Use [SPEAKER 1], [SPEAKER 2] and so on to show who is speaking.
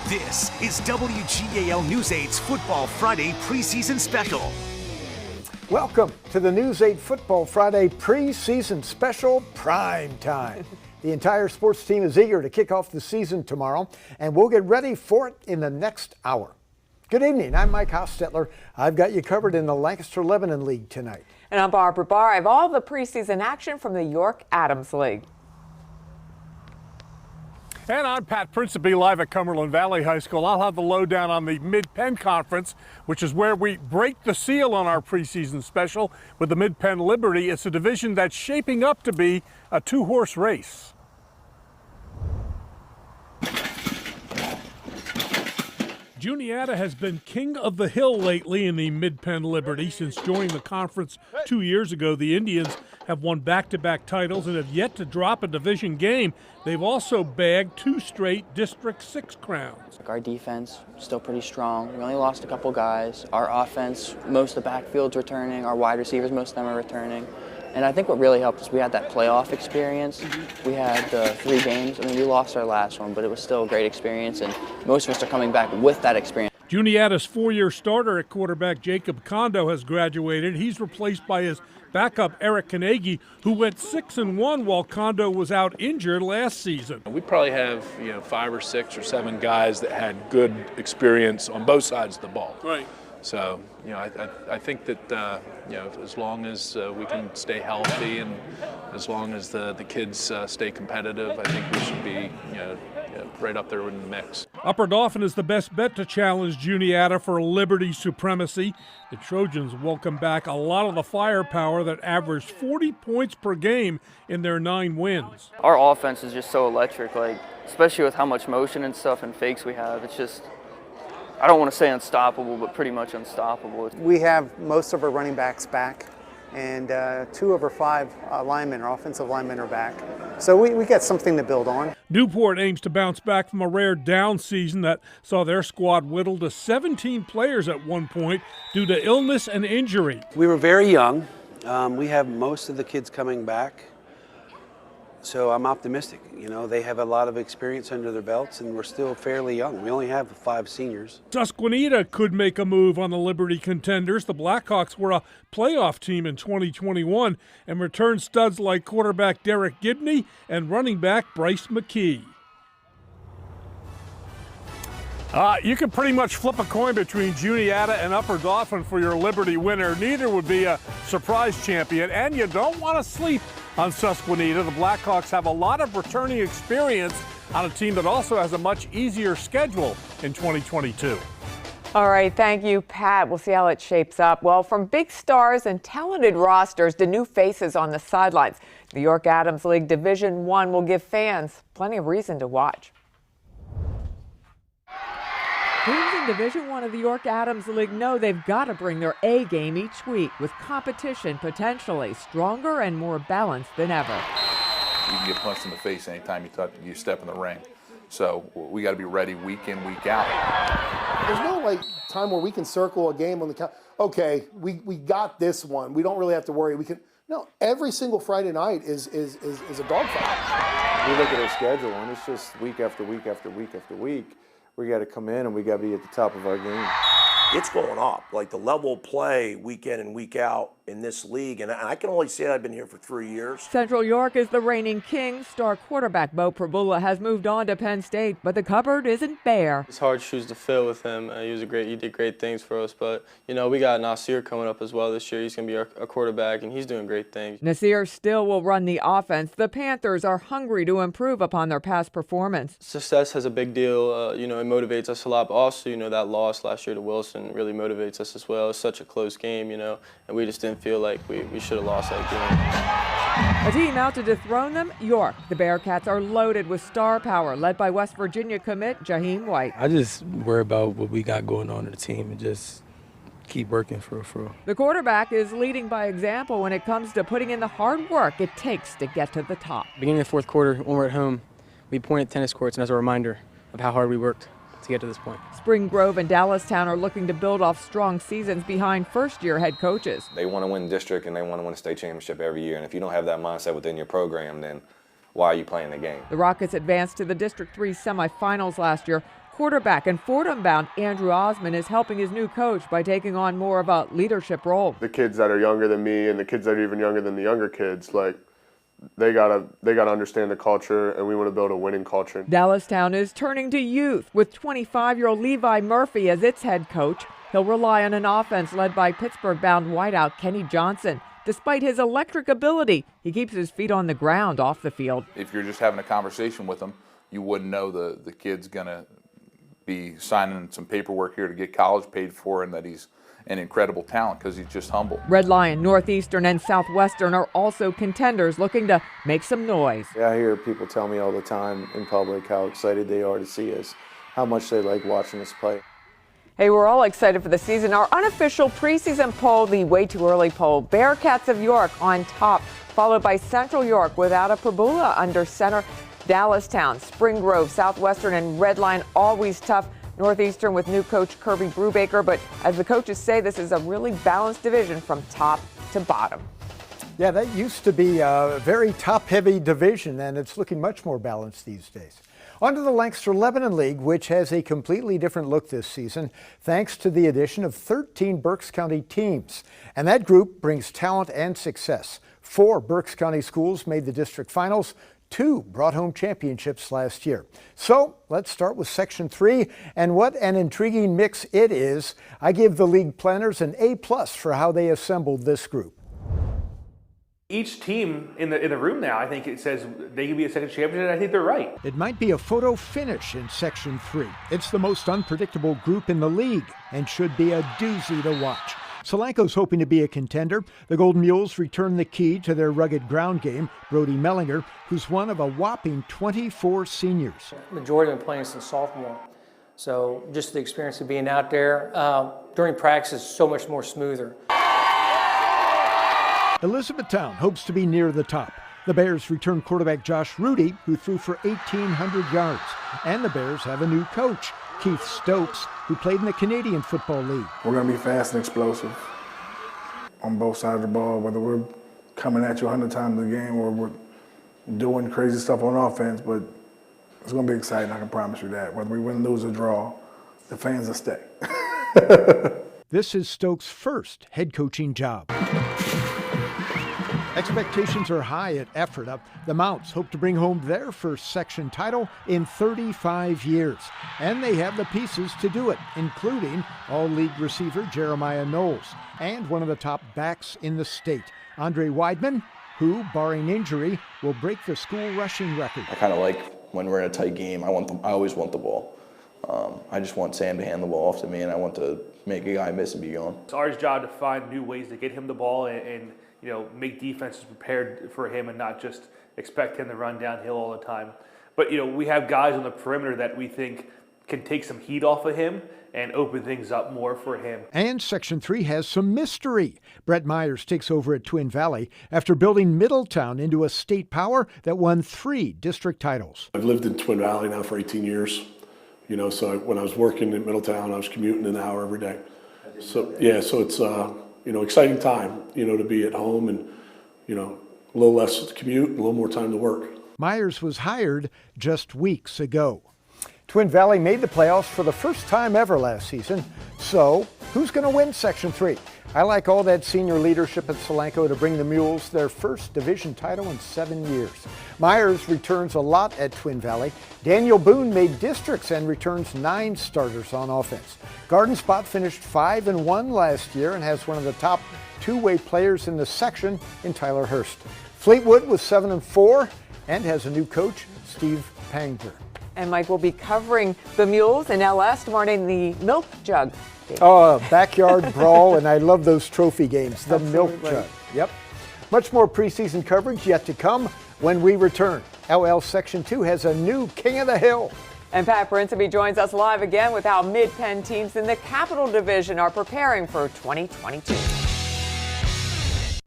[SPEAKER 1] This is WGAL News 8's Football Friday preseason special.
[SPEAKER 2] Welcome to the News 8 Football Friday preseason special prime time. The entire sports team is eager to kick off the season tomorrow, and we'll get ready for it in the next hour. Good evening, I'm Mike Hostetler. I've got you covered in the Lancaster-Lebanon League tonight.
[SPEAKER 3] And I'm Barbara Barr. I have all the preseason action from the York Adams League.
[SPEAKER 4] And I'm Pat Principe, live at Cumberland Valley High School. I'll have the lowdown on the Mid-Penn Conference, which is where we break the seal on our preseason special with the Mid-Penn Liberty. It's a division that's shaping up to be a two-horse race. Juniata has been king of the hill lately in the Mid-Penn Liberty. Since joining the conference 2 years ago, the Indians have won back-to-back titles and have yet to drop a division game. They've also bagged 2 straight District 6 crowns.
[SPEAKER 5] Our defense still pretty strong. We only lost a couple guys. Our offense, most of the backfield's returning. Our wide receivers, most of them are returning. And I think what really helped us, we had that playoff experience. We had the 3 games. I mean, we lost our last one, but it was still a great experience, and most of us are coming back with that experience.
[SPEAKER 4] Juniata's 4-year starter at quarterback, Jacob Kondo, has graduated. He's replaced by his backup, Eric Kanegi, who went 6-1 while Kondo was out injured last season.
[SPEAKER 6] We probably have 5 or 6 or 7 guys that had good experience on both sides of the ball.
[SPEAKER 4] Right.
[SPEAKER 6] So, I think that, as long as we can stay healthy and as long as the kids stay competitive, I think we should be, right up there in the mix.
[SPEAKER 4] Upper Dauphin is the best bet to challenge Juniata for Liberty supremacy. The Trojans welcome back a lot of the firepower that averaged 40 points per game in their 9 wins.
[SPEAKER 5] Our offense is just so electric, especially with how much motion and stuff and fakes we have. It's just, I don't want to say unstoppable, but pretty much unstoppable.
[SPEAKER 7] We have most of our running backs back, and 2 of our 5 linemen, or offensive linemen, are back. So we got something to build on.
[SPEAKER 4] Newport aims to bounce back from a rare down season that saw their squad whittled to 17 players at one point due to illness and injury.
[SPEAKER 8] We were very young. We have most of the kids coming back. So I'm optimistic. They have a lot of experience under their belts, and we're still fairly young. We only have 5 seniors.
[SPEAKER 4] Susquehanna could make a move on the Liberty contenders. The Blackhawks were a playoff team in 2021 and returned studs like quarterback Derek Gibney and running back Bryce McKee. You can pretty much flip a coin between Juniata and Upper Dauphin for your Liberty winner. Neither would be a surprise champion, and you don't want to sleep on Susquehanna. The Blackhawks have a lot of returning experience on a team that also has a much easier schedule in 2022.
[SPEAKER 3] All right, thank you, Pat. We'll see how it shapes up. Well, from big stars and talented rosters to new faces on the sidelines, the York Adams League Division I will give fans plenty of reason to watch. Teams in Division I of the York Adams League know they've got to bring their A game each week, with competition potentially stronger and more balanced than ever.
[SPEAKER 9] You can get punched in the face anytime you step in the ring. So we got to be ready week in, week out.
[SPEAKER 10] There's no time where we can circle a game on the count. Okay, we got this one. We don't really have to worry. No, every single Friday night is a dogfight.
[SPEAKER 11] We look at our schedule and it's just week after week after week after week. We got to come in and we got to be at the top of our game.
[SPEAKER 12] It's going up, the level of play week in and week out in this league, and I can only say I've been here for 3 years.
[SPEAKER 3] Central York is the reigning king. Star quarterback Bo Prabula has moved on to Penn State, but the cupboard isn't bare.
[SPEAKER 13] It's hard shoes to fill with him. He did great things for us, but we got Nasir coming up as well this year. He's going to be our quarterback, and he's doing great things.
[SPEAKER 3] Nasir still will run the offense. The Panthers are hungry to improve upon their past performance.
[SPEAKER 13] Success has a big deal. It motivates us a lot, but also, that loss last year to Wilson really motivates us as well. It's such a close game, and we just didn't feel like we should have lost that game.
[SPEAKER 3] A team out to dethrone them, York. The Bearcats are loaded with star power, led by West Virginia commit Jaheim White.
[SPEAKER 14] I just worry about what we got going on in the team and just keep working for real.
[SPEAKER 3] The quarterback is leading by example when it comes to putting in the hard work it takes to get to the top.
[SPEAKER 14] Beginning of the fourth quarter, when we're at home, we point at tennis courts, and as a reminder of how hard we worked to get to this point.
[SPEAKER 3] Spring Grove and Dallastown are looking to build off strong seasons behind first-year head coaches.
[SPEAKER 15] They want to win district and they want to win a state championship every year, and if you don't have that mindset within your program, then why are you playing the game?
[SPEAKER 3] The Rockets advanced to the District 3 semifinals last year. quarterback and Fordham-bound Andrew Osmond is helping his new coach by taking on more of a leadership role.
[SPEAKER 16] The kids that are younger than me and the kids that are even younger than the younger kids, like, they gotta understand the culture, and we want to build a winning culture.
[SPEAKER 3] Dallastown is turning to youth with 25-year-old Levi Murphy as its head coach. He'll rely on an offense led by Pittsburgh-bound wideout Kenny Johnson. Despite his electric ability, he keeps his feet on the ground off the field.
[SPEAKER 9] If you're just having a conversation with him, you wouldn't know the kid's going to be signing some paperwork here to get college paid for and that he's an incredible talent because he's just humble.
[SPEAKER 3] Red Lion, Northeastern, and Southwestern are also contenders looking to make some noise.
[SPEAKER 11] I hear people tell me all the time in public how excited they are to see us, how much they like watching us play.
[SPEAKER 3] Hey, we're all excited for the season. Our unofficial preseason poll, the way too early poll, Bearcats of York on top, followed by Central York without a Pabula under center. Dallastown, Spring Grove, Southwestern, and Red Lion always tough. Northeastern with new coach Kirby Brubaker, but as the coaches say, this is a really balanced division from top to bottom.
[SPEAKER 2] Yeah, that used to be a very top-heavy division, and it's looking much more balanced these days. On to the Lancaster-Lebanon League, which has a completely different look this season, thanks to the addition of 13 Berks County teams. And that group brings talent and success. 4 Berks County schools made the district finals. 2 brought home championships last year. So let's start with Section 3, and what an intriguing mix it is. I give the league planners an A+ for how they assembled this group.
[SPEAKER 17] Each team in the room now, I think it says they can be a second champion, and I think they're right.
[SPEAKER 2] It might be a photo finish in Section 3. It's the most unpredictable group in the league and should be a doozy to watch. Solanco's hoping to be a contender. The Golden Mules return the key to their rugged ground game. Brody Mellinger, who's one of a whopping 24 seniors.
[SPEAKER 18] The majority have been playing since sophomore. So just the experience of being out there during practice is so much more smoother.
[SPEAKER 2] Elizabethtown hopes to be near the top. The Bears return quarterback Josh Rudy, who threw for 1,800 yards. And the Bears have a new coach, Keith Stokes, who played in the Canadian Football League.
[SPEAKER 19] We're going to be fast and explosive on both sides of the ball, whether we're coming at you 100 times a game or we're doing crazy stuff on offense, but it's going to be exciting, I can promise you that. Whether we win, lose, or draw, the fans will stay.
[SPEAKER 2] This is Stokes' first head coaching job. Expectations are high at Ephrata. The Mounts hope to bring home their first section title in 35 years. And they have the pieces to do it, including all-league receiver Jeremiah Knowles and one of the top backs in the state, Andre Weidman, who, barring injury, will break the school rushing record.
[SPEAKER 13] I kind of like when we're in a tight game, I always want the ball. I just want Sam to hand the ball off to me, and I want to make a guy miss and be gone.
[SPEAKER 17] It's our job to find new ways to get him the ball and make defenses prepared for him and not just expect him to run downhill all the time. But, we have guys on the perimeter that we think can take some heat off of him and open things up more for him.
[SPEAKER 2] And Section 3 has some mystery. Brett Myers takes over at Twin Valley after building Middletown into a state power that won 3 district titles.
[SPEAKER 20] I've lived in Twin Valley now for 18 years. So when I was working in Middletown, I was commuting an hour every day. So it's exciting time, to be at home and, a little less commute, and a little more time to work.
[SPEAKER 2] Myers was hired just weeks ago. Twin Valley made the playoffs for the first time ever last season. So who's going to win Section 3? I like all that senior leadership at Solanco to bring the Mules their first division title in 7 years. Myers returns a lot at Twin Valley. Daniel Boone made districts and returns 9 starters on offense. Garden Spot finished 5-1 last year and has one of the top two-way players in the section in Tyler Hurst. Fleetwood was 7-4 and has a new coach, Steve Pangler.
[SPEAKER 3] And Mike will be covering the Mules in LS tomorrow in the Milk Jug.
[SPEAKER 2] Oh, backyard brawl, and I love those trophy games, the Milk Jug. Yep. Much more preseason coverage yet to come when we return. LL Section 2 has a new King of the Hill.
[SPEAKER 3] And Pat Principe joins us live again with how Mid-Penn teams in the Capital Division are preparing for 2022.